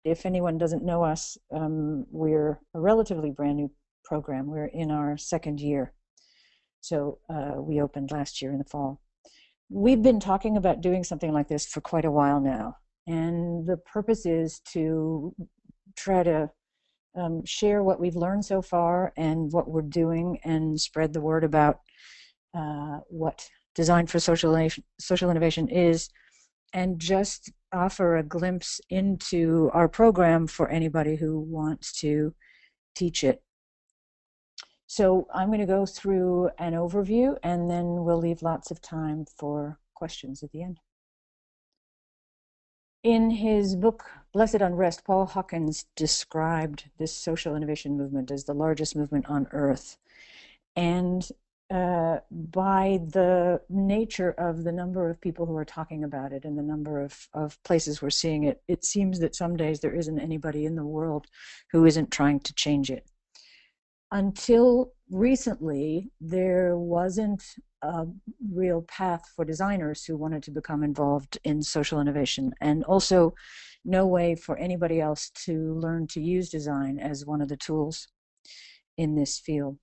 if anyone doesn't know us, we're a relatively brand new program. We're in our second year. So we opened last year in the fall. We've been talking about doing something like this for quite a while now. And the purpose is to try to share what we've learned so far and what we're doing, and spread the word about what design for social innovation is, and just offer a glimpse into our program for anybody who wants to teach it. So I'm going to go through an overview, and then we'll leave lots of time for questions at the end. In his book, Blessed Unrest, Paul Hawkins described this social innovation movement as the largest movement on earth. And by the nature of the number of people who are talking about it and the number of places we're seeing it, it seems that some days there isn't anybody in the world who isn't trying to change it. Until recently, there wasn't a real path for designers who wanted to become involved in social innovation, and also no way for anybody else to learn to use design as one of the tools in this field.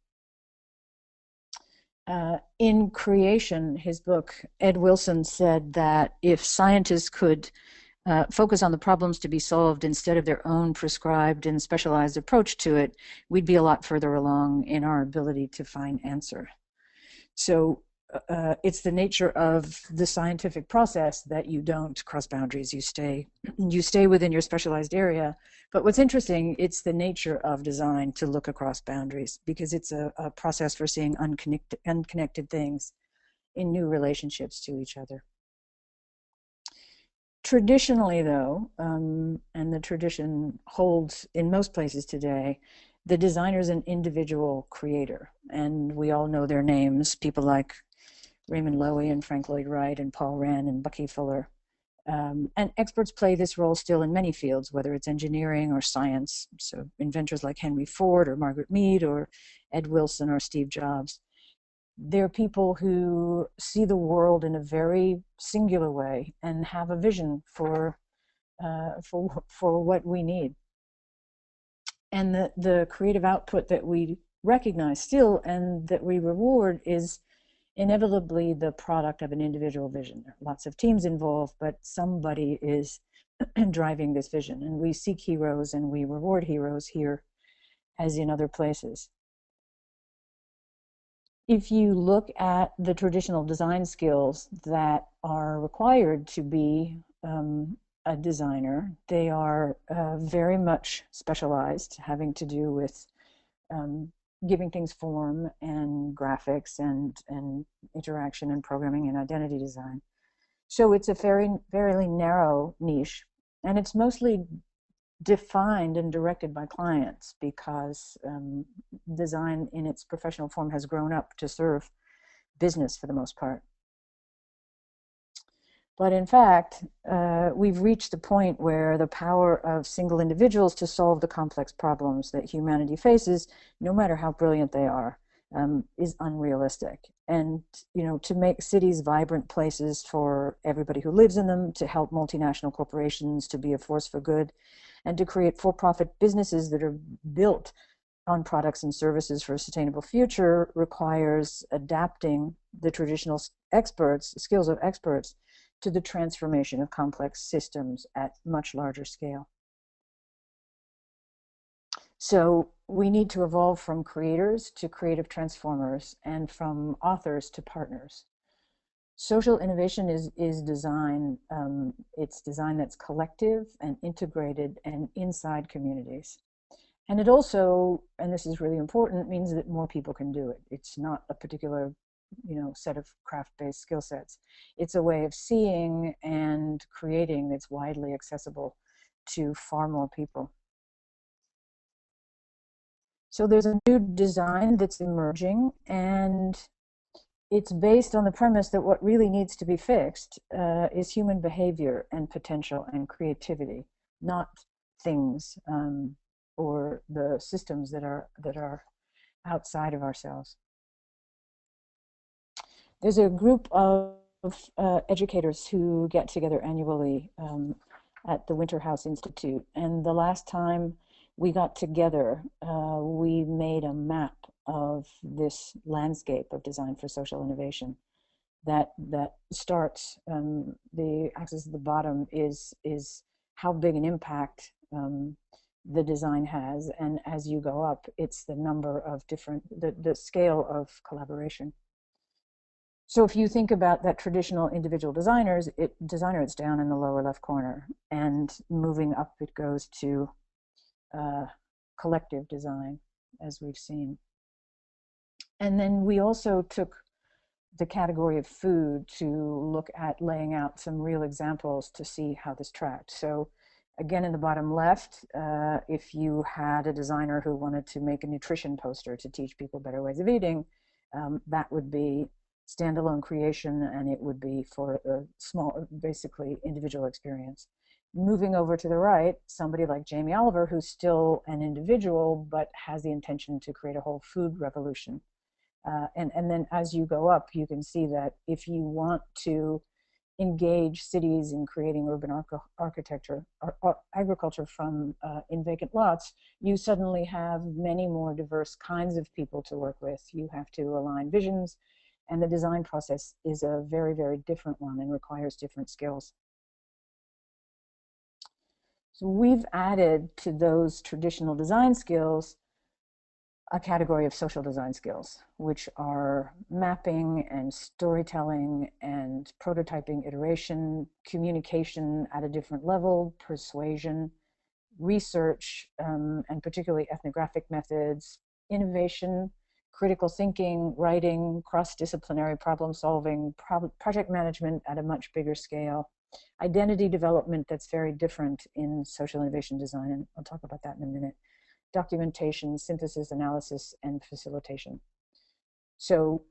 In Creation, his book, Ed Wilson said that if scientists could focus on the problems to be solved instead of their own prescribed and specialized approach to it, we'd be a lot further along in our ability to find answer. So it's the nature of the scientific process that you don't cross boundaries. You stay within your specialized area. But what's interesting, it's the nature of design to look across boundaries, because it's a process for seeing unconnected things in new relationships to each other. Traditionally, though, and the tradition holds in most places today, the designer is an individual creator, and we all know their names, people like Raymond Loewy and Frank Lloyd Wright and Paul Wren and Bucky Fuller. And experts play this role still in many fields, whether it's engineering or science. So inventors like Henry Ford or Margaret Mead or Ed Wilson or Steve Jobs. They're people who see the world in a very singular way and have a vision for what we need. And the creative output that we recognize still and that we reward is inevitably the product of an individual vision. There are lots of teams involved, but somebody is driving this vision. And we seek heroes and we reward heroes here as in other places. If you look at the traditional design skills that are required to be a designer, they are very much specialized, having to do with giving things form and graphics and interaction and programming and identity design. So it's a fairly narrow niche, and it's mostly defined and directed by clients, because design in its professional form has grown up to serve business for the most part. But in fact, we've reached the point where the power of single individuals to solve the complex problems that humanity faces, no matter how brilliant they are, is unrealistic. And to make cities vibrant places for everybody who lives in them, to help multinational corporations to be a force for good, and to create for-profit businesses that are built on products and services for a sustainable future, requires adapting the traditional skills of experts to the transformation of complex systems at much larger scale. So we need to evolve from creators to creative transformers, and from authors to partners. Social innovation is design. It's design that's collective and integrated and inside communities. And it also, and this is really important, means that more people can do it. It's not a particular set of craft-based skill sets. It's a way of seeing and creating that's widely accessible to far more people. So there's a new design that's emerging, and it's based on the premise that what really needs to be fixed is human behavior and potential and creativity, not things or the systems that are outside of ourselves. There's a group of educators who get together annually at the Winter House Institute. And the last time we got together, we made a map of this landscape of design for social innovation that starts, the axis at the bottom is how big an impact the design has, and as you go up, it's the number of different, the scale of collaboration. So if you think about that traditional individual designer, it's down in the lower left corner, and moving up it goes to collective design, as we've seen. And then we also took the category of food to look at laying out some real examples to see how this tracked. So again, in the bottom left, if you had a designer who wanted to make a nutrition poster to teach people better ways of eating, that would be standalone creation, and it would be for a small, basically individual experience. Moving over to the right, somebody like Jamie Oliver, who's still an individual, but has the intention to create a whole food revolution. And then as you go up, you can see that if you want to engage cities in creating urban architecture or agriculture from in vacant lots, you suddenly have many more diverse kinds of people to work with. You have to align visions, and the design process is a very, very different one and requires different skills. So we've added to those traditional design skills a category of social design skills, which are mapping and storytelling and prototyping, iteration, communication at a different level, persuasion, research, and particularly ethnographic methods, innovation, critical thinking, writing, cross-disciplinary problem solving, project management at a much bigger scale, identity development that's very different in social innovation design, and I'll talk about that in a minute, documentation, synthesis, analysis, and facilitation. So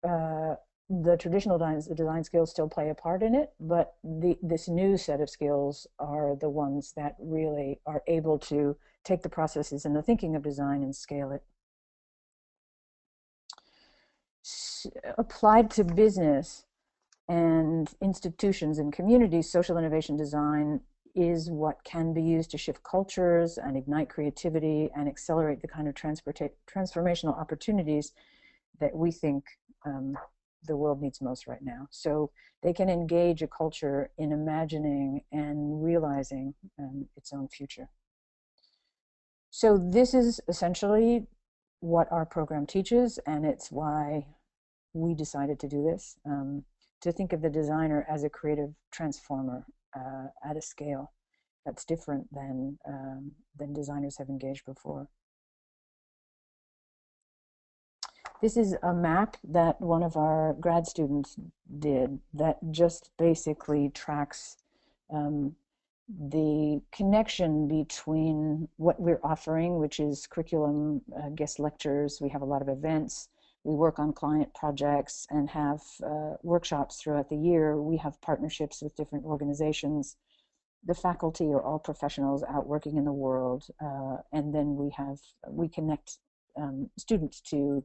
the traditional design skills still play a part in it, but this new set of skills are the ones that really are able to take the processes and the thinking of design and scale it. Applied to business and institutions and communities, social innovation design is what can be used to shift cultures and ignite creativity and accelerate the kind of transformational opportunities that we think the world needs most right now. So they can engage a culture in imagining and realizing its own future. So this is essentially what our program teaches, and it's why we decided to do this, to think of the designer as a creative transformer at a scale that's different than designers have engaged before. This is a map that one of our grad students did that just basically tracks the connection between what we're offering, which is curriculum, guest lectures. We have a lot of events. We work on client projects and have workshops throughout the year. We have partnerships with different organizations. The faculty are all professionals out working in the world, and then we connect students to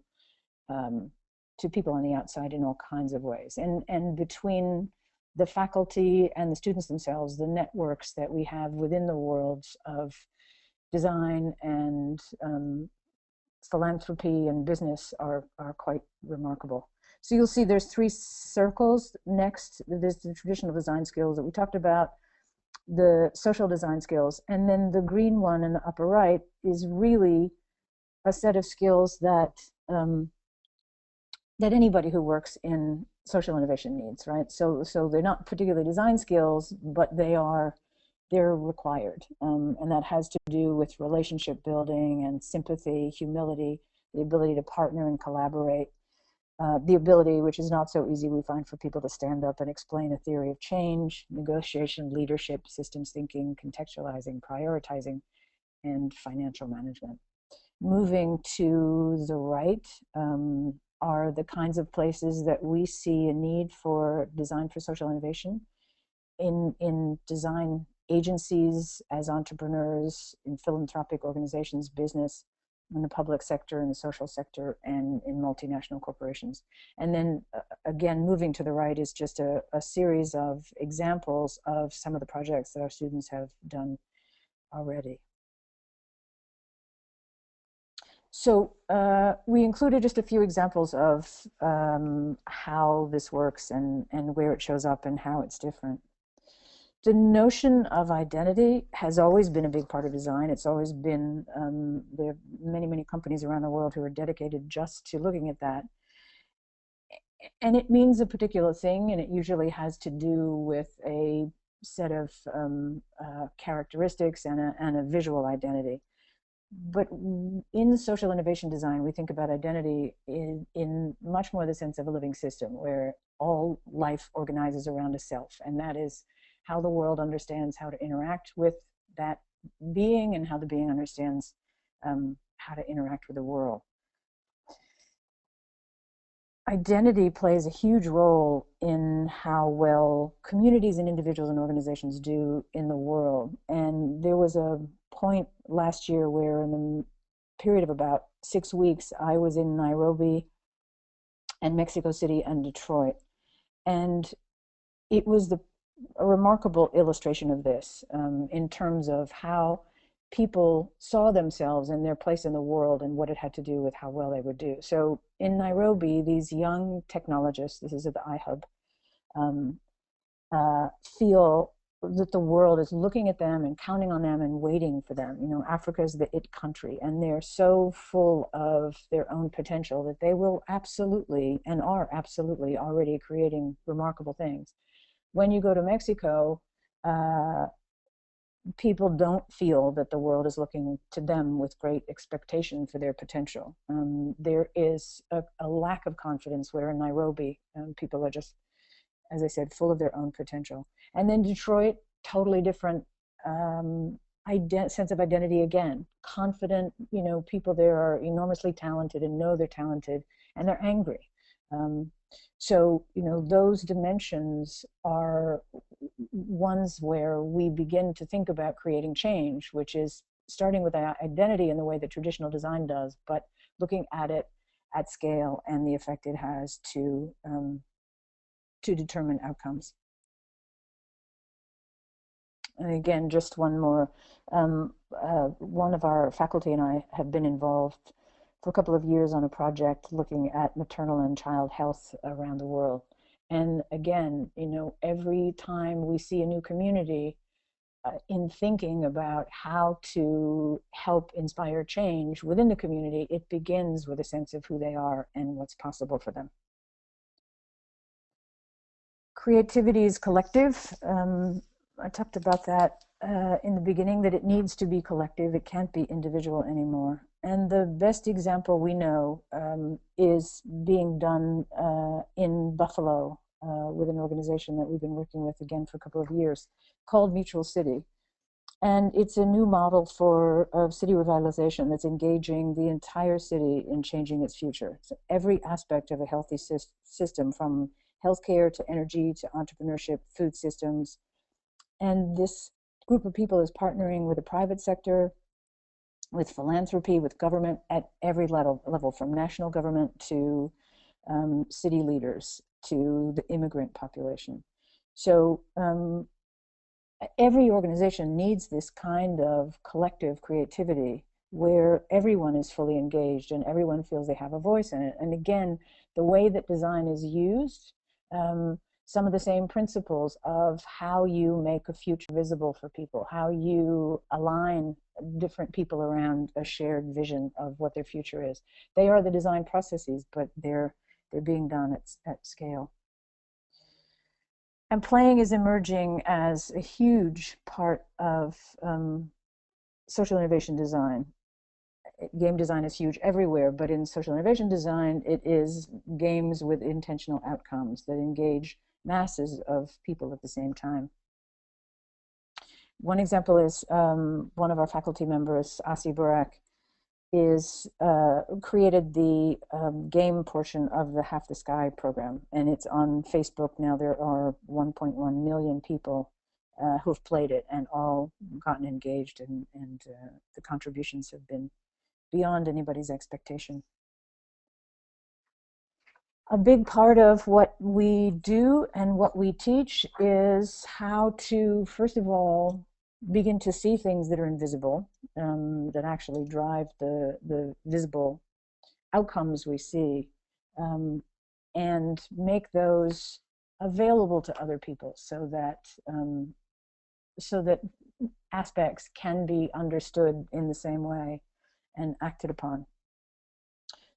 people on the outside in all kinds of ways. And between the faculty and the students themselves, the networks that we have within the worlds of design and philanthropy and business are quite remarkable. So you'll see there's 3 circles next. There's the traditional design skills that we talked about, the social design skills, and then the green one in the upper right is really a set of skills that that anybody who works in social innovation needs, right? So they're not particularly design skills, but they're required, and that has to do with relationship building and sympathy, humility, the ability to partner and collaborate, the ability, which is not so easy, we find, for people to stand up and explain a theory of change, negotiation, leadership, systems thinking, contextualizing, prioritizing, and financial management. Moving to the right are the kinds of places that we see a need for design for social innovation in design agencies, as entrepreneurs, in philanthropic organizations, business, in the public sector, in the social sector, and in multinational corporations. And then again, moving to the right is just a series of examples of some of the projects that our students have done already. So we included just a few examples of how this works and where it shows up and how it's different. The notion of identity has always been a big part of design. It's always been, there are many, many companies around the world who are dedicated just to looking at that. And it means a particular thing, and it usually has to do with a set of characteristics and a visual identity. But in social innovation design, we think about identity in much more the sense of a living system where all life organizes around a self, and that is how the world understands how to interact with that being and how the being understands how to interact with the world. Identity plays a huge role in how well communities and individuals and organizations do in the world. And there was a point last year where in the period of about 6 weeks, I was in Nairobi and Mexico City and Detroit. And it was a remarkable illustration of this in terms of how people saw themselves and their place in the world and what it had to do with how well they would do. So in Nairobi, these young technologists, this is at the iHub, feel that the world is looking at them and counting on them and waiting for them. You know, Africa is the it country, and they're so full of their own potential that they will absolutely and are absolutely already creating remarkable things. When you go to Mexico, people don't feel that the world is looking to them with great expectation for their potential. There is a lack of confidence where in Nairobi, people are just, as I said, full of their own potential. And then Detroit, totally different sense of identity again. Confident, you know, people there are enormously talented and know they're talented, and they're angry. So, you know, those dimensions are ones where we begin to think about creating change, which is starting with identity in the way that traditional design does, but looking at it at scale and the effect it has to determine outcomes. And again, just one more. One of our faculty and I have been involved for a couple of years on a project looking at maternal and child health around the world. And again, you know, every time we see a new community, in thinking about how to help inspire change within the community, it begins with a sense of who they are and what's possible for them. Creativity is collective. I talked about that in the beginning, that it needs to be collective. It can't be individual anymore. And the best example we know is being done in Buffalo with an organization that we've been working with again for a couple of years called Mutual City. And it's a new model of city revitalization that's engaging the entire city in changing its future. So every aspect of a healthy system, from healthcare to energy to entrepreneurship, food systems. And this group of people is partnering with the private sector, with philanthropy, with government at every level from national government to city leaders to the immigrant population. So every organization needs this kind of collective creativity where everyone is fully engaged and everyone feels they have a voice in it. And again, the way that design is used, some of the same principles of how you make a future visible for people, how you align different people around a shared vision of what their future is. They are the design processes, but they're being done at scale. And playing is emerging as a huge part of social innovation design. Game design is huge everywhere, but in social innovation design, it is games with intentional outcomes that engage masses of people at the same time. One example is one of our faculty members, Asi Burak, is created the game portion of the Half the Sky program, and it's on Facebook now. There are 1.1 million people who've played it and all gotten engaged, and the contributions have been beyond anybody's expectation. A big part of what we do and what we teach is how to, first of all, begin to see things that are invisible, that actually drive the visible outcomes we see, and make those available to other people so that aspects can be understood in the same way and acted upon.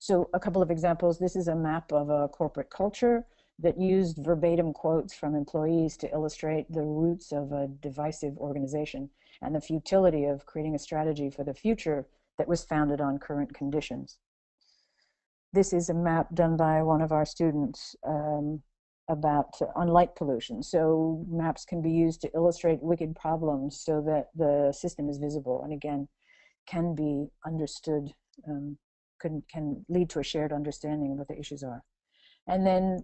So a couple of examples. This is a map of a corporate culture that used verbatim quotes from employees to illustrate the roots of a divisive organization and the futility of creating a strategy for the future that was founded on current conditions. This is a map done by one of our students on light pollution. So maps can be used to illustrate wicked problems so that the system is visible and again can be understood, can lead to a shared understanding of what the issues are. And then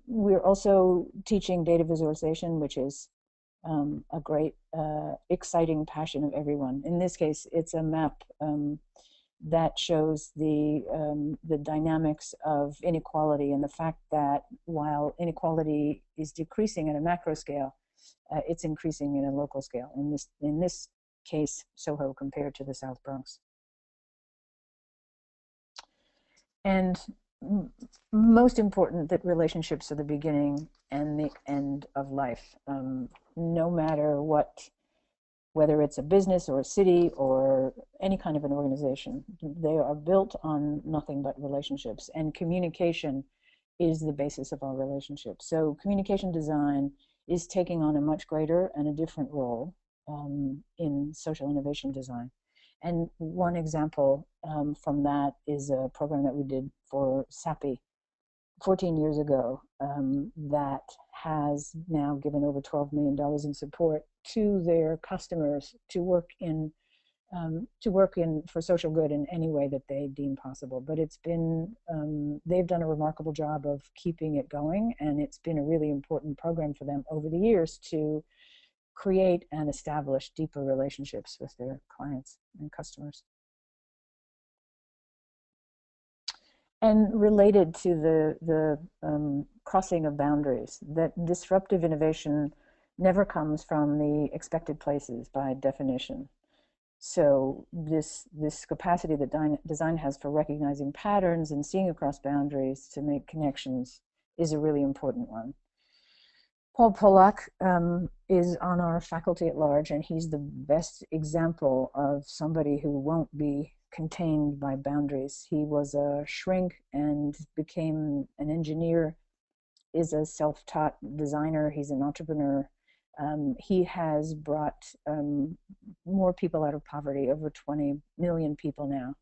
we're also teaching data visualization, which is a great, exciting passion of everyone. In this case, it's a map that shows the dynamics of inequality and the fact that while inequality is decreasing at a macro scale, it's increasing in a local scale. In this case, Soho compared to the South Bronx. And most important, that relationships are the beginning and the end of life. No matter whether it's a business or a city or any kind of an organization, they are built on nothing but relationships, and communication is the basis of our relationships. So communication design is taking on a much greater and a different role in social innovation design. And one example from that is a program that we did for SAPI 14 years ago that has now given over $12 million in support to their customers to work in for social good in any way that they deem possible. But it's been, they've done a remarkable job of keeping it going, and it's been a really important program for them over the years to create and establish deeper relationships with their clients and customers. And related to the crossing of boundaries, that disruptive innovation never comes from the expected places by definition. So this capacity that design has for recognizing patterns and seeing across boundaries to make connections is a really important one. Paul Pollock is on our faculty at large, and he's the best example of somebody who won't be contained by boundaries. He was a shrink and became an engineer, is a self-taught designer, he's an entrepreneur. He has brought more people out of poverty, over 20 million people now,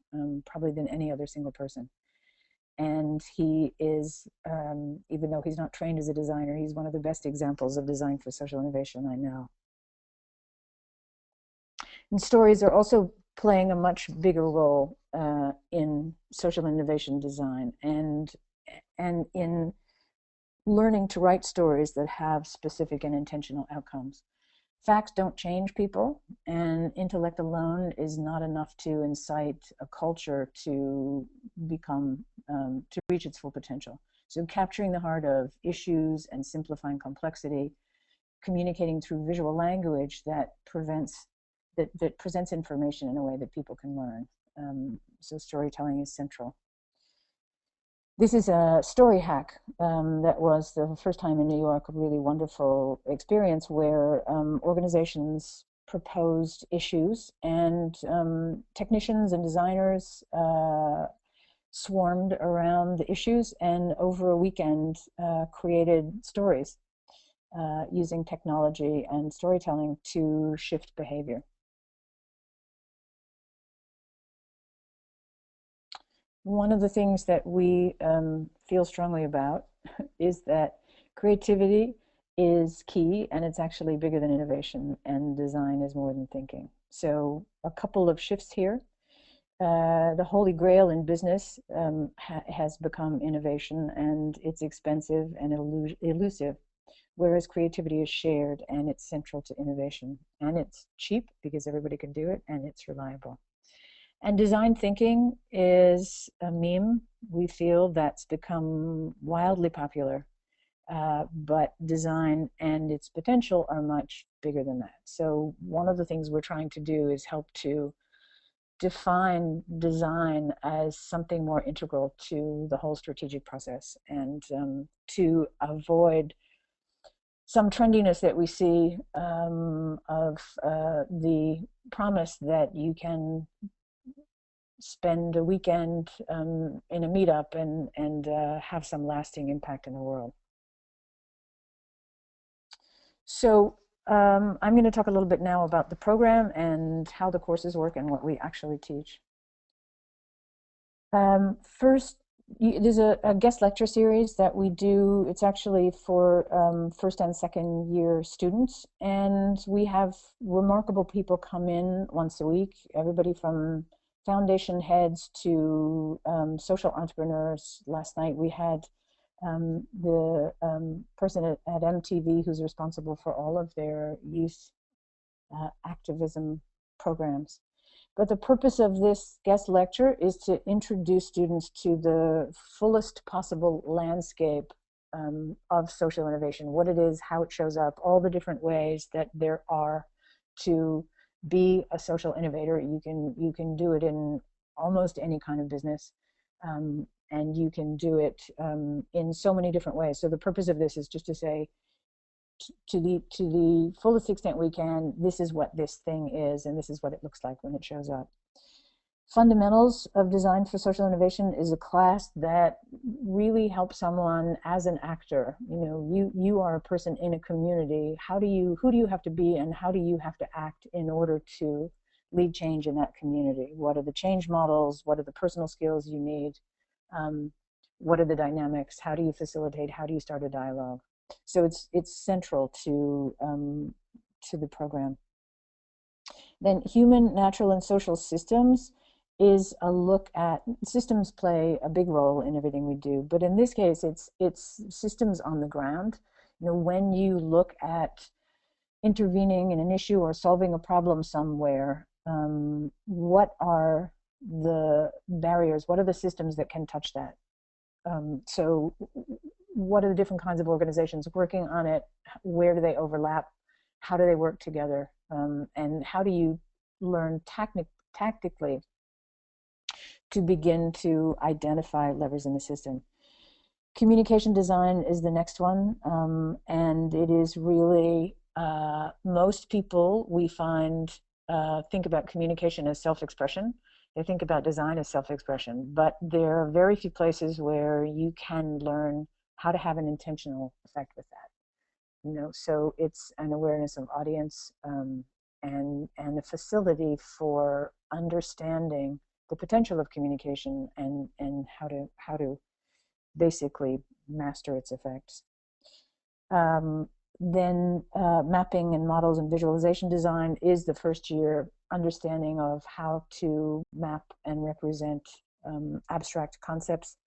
probably than any other single person. And he is, even though he's not trained as a designer, he's one of the best examples of design for social innovation I know. And stories are also playing a much bigger role in social innovation design and in learning to write stories that have specific and intentional outcomes. Facts don't change people, and intellect alone is not enough to incite a culture to become, to reach its full potential. So capturing the heart of issues and simplifying complexity, communicating through visual language that presents information in a way that people can learn. So storytelling is central. This is a story hack that was the first time in New York, a really wonderful experience where organizations proposed issues and technicians and designers swarmed around the issues and over a weekend created stories using technology and storytelling to shift behavior. One of the things that we feel strongly about is that creativity is key, and it's actually bigger than innovation, and design is more than thinking. So a couple of shifts here. The holy grail in business has become innovation, and it's expensive and elusive, whereas creativity is shared and it's central to innovation, and it's cheap because everybody can do it, and it's reliable. And design thinking is a meme, we feel, that's become wildly popular. But design and its potential are much bigger than that. So one of the things we're trying to do is help to define design as something more integral to the whole strategic process, and to avoid some trendiness that we see of the promise that you can spend a weekend in a meetup and have some lasting impact in the world. So I'm going to talk a little bit now about the program and how the courses work and what we actually teach. First, there's a guest lecture series that we do. It's actually for first and second year students, and we have remarkable people come in once a week, everybody from foundation heads to social entrepreneurs. Last night we had the person at MTV who's responsible for all of their youth activism programs. But the purpose of this guest lecture is to introduce students to the fullest possible landscape of social innovation, what it is, how it shows up, all the different ways that there are to be a social innovator. You can do it in almost any kind of business, and you can do it in so many different ways. So the purpose of this is just to say, to the fullest extent we can, this is what this thing is, and this is what it looks like when it shows up. Fundamentals of Design for Social Innovation is a class that really helps someone as an actor. You are a person in a community. Who do you have to be, and how do you have to act in order to lead change in that community? What are the change models? What are the personal skills you need? What are the dynamics? How do you facilitate? How do you start a dialogue? So it's central to the program. Then human, natural, and social systems is a look at systems play a big role in everything we do, but in this case it's systems on the ground. When you look at intervening in an issue or solving a problem somewhere, what are the barriers? What are the systems that can touch that? So what are the different kinds of organizations working on it? Where do they overlap? How do they work together? And how do you learn tactically to begin to identify levers in the system? Communication design is the next one, and it is really, most people we find think about communication as self-expression. They think about design as self-expression, but there are very few places where you can learn how to have an intentional effect with that. So it's an awareness of audience, and a facility for understanding the potential of communication and how to basically master its effects. Then mapping and models and visualization design is the first year understanding of how to map and represent abstract concepts.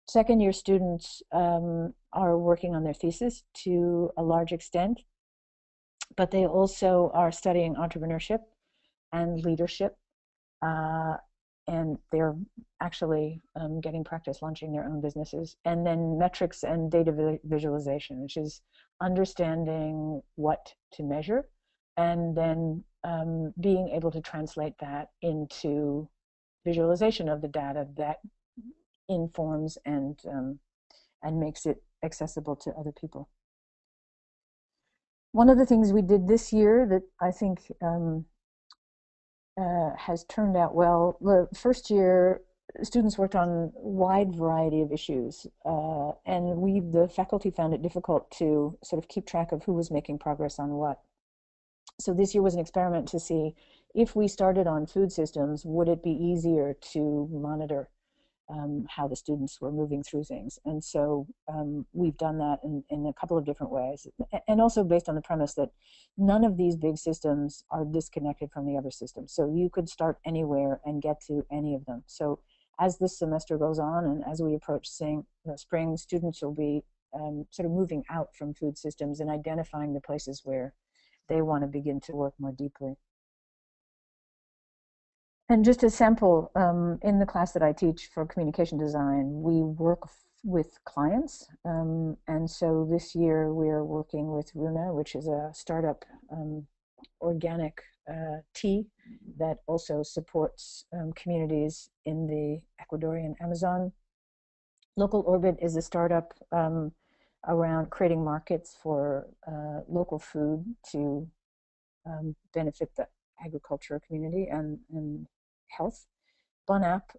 Second year students are working on their thesis to a large extent, but they also are studying entrepreneurship and leadership, and they're actually getting practice launching their own businesses. And then metrics and data visualization, which is understanding what to measure, and then being able to translate that into visualization of the data that informs and makes it accessible to other people. One of the things we did this year that I think has turned out well, the first year students worked on a wide variety of issues, and the faculty found it difficult to sort of keep track of who was making progress on what. So this year was an experiment to see, if we started on food systems, would it be easier to monitor how the students were moving through things? And so we've done that in a couple of different ways, and also based on the premise that none of these big systems are disconnected from the other systems. So you could start anywhere and get to any of them. So as this semester goes on, and as we approach spring, students will be sort of moving out from food systems and identifying the places where they want to begin to work more deeply. And just a sample, in the class that I teach for communication design, we work with clients. And so this year we're working with Runa, which is a startup organic tea that also supports communities in the Ecuadorian Amazon. Local Orbit is a startup around creating markets for local food to benefit the agriculture community and health. Bun app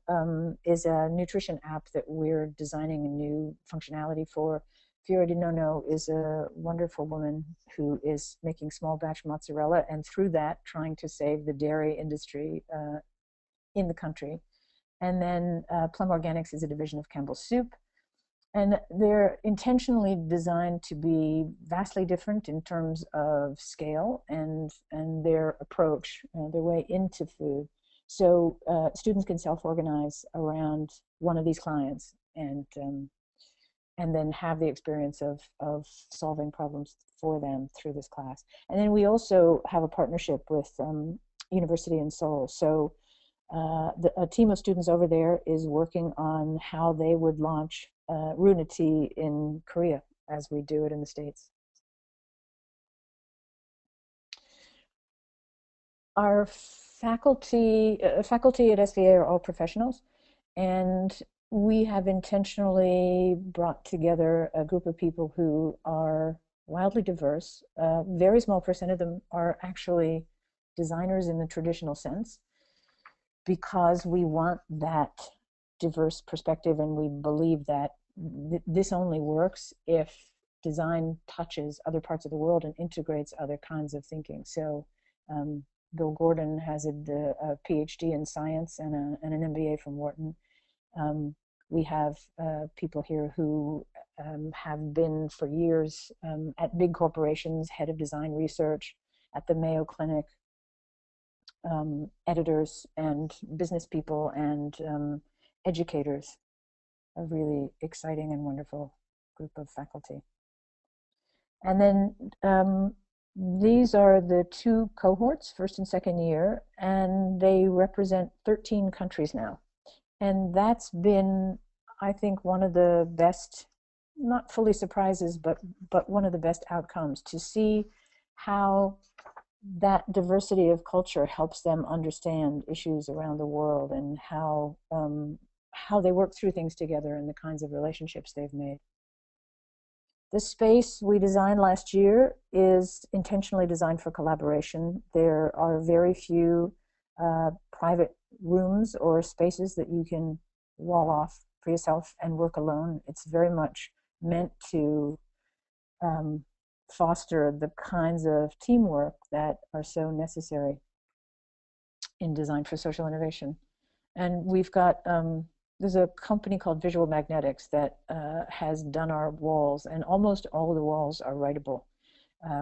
is a nutrition app that we're designing a new functionality for. Fiora di Nono is a wonderful woman who is making small batch mozzarella, and through that trying to save the dairy industry in the country. And then Plum Organics is a division of Campbell's Soup. And they're intentionally designed to be vastly different in terms of scale and their approach, their way into food. So students can self-organize around one of these clients and then have the experience of solving problems for them through this class. And then we also have a partnership with University in Seoul. So a team of students over there is working on how they would launch Runa tea in Korea as we do it in the States. Our faculty at SVA are all professionals, and we have intentionally brought together a group of people who are wildly diverse. A very small percent of them are actually designers in the traditional sense, because we want that diverse perspective, and we believe that this only works if design touches other parts of the world and integrates other kinds of thinking. So Bill Gordon has a PhD in science and an MBA from Wharton. We have people here who have been for years at big corporations, head of design research at the Mayo Clinic, editors and business people and educators. A really exciting and wonderful group of faculty. And then these are the two cohorts, first and second year, and they represent 13 countries now. And that's been, I think, one of the best, not fully surprises, but one of the best outcomes, to see how that diversity of culture helps them understand issues around the world and how they work through things together and the kinds of relationships they've made. The space we designed last year is intentionally designed for collaboration. There are very few private rooms or spaces that you can wall off for yourself and work alone. It's very much meant to foster the kinds of teamwork that are so necessary in design for social innovation. And we've got, there's a company called Visual Magnetics that has done our walls, and almost all of the walls are writable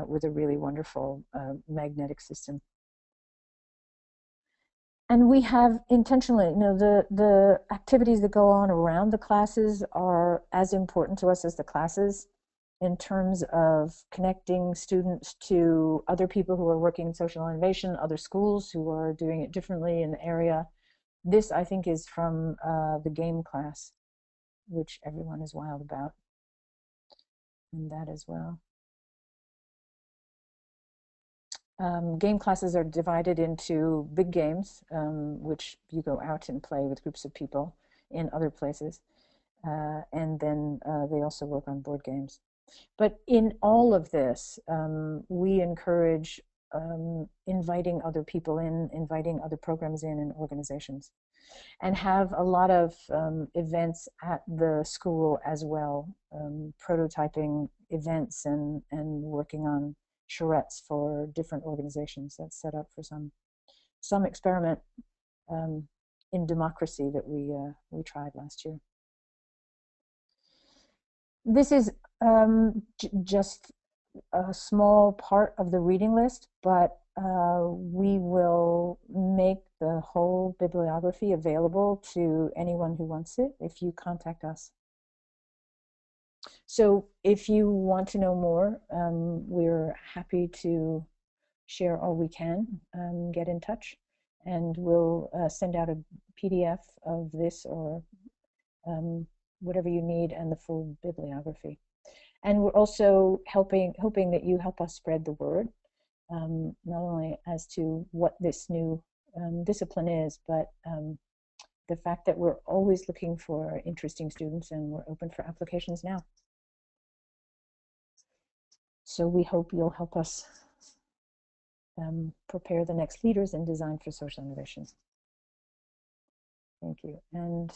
with a really wonderful magnetic system. And we have intentionally, the activities that go on around the classes are as important to us as the classes, in terms of connecting students to other people who are working in social innovation, other schools who are doing it differently in the area. This, I think, is from the game class, which everyone is wild about, and that as well. Game classes are divided into big games, which you go out and play with groups of people in other places. And then they also work on board games. But in all of this, we encourage inviting other people in, inviting other programs in and organizations, and have a lot of events at the school as well, prototyping events and working on charrettes for different organizations. That's set up for some experiment in democracy that we tried last year. This is just a small part of the reading list, but we will make the whole bibliography available to anyone who wants it if you contact us. So if you want to know more, we're happy to share all we can. Get in touch, and we'll send out a PDF of this or whatever you need and the full bibliography. And we're also hoping that you help us spread the word, not only as to what this new discipline is, but the fact that we're always looking for interesting students and we're open for applications now. So we hope you'll help us prepare the next leaders in design for social innovation. Thank you. And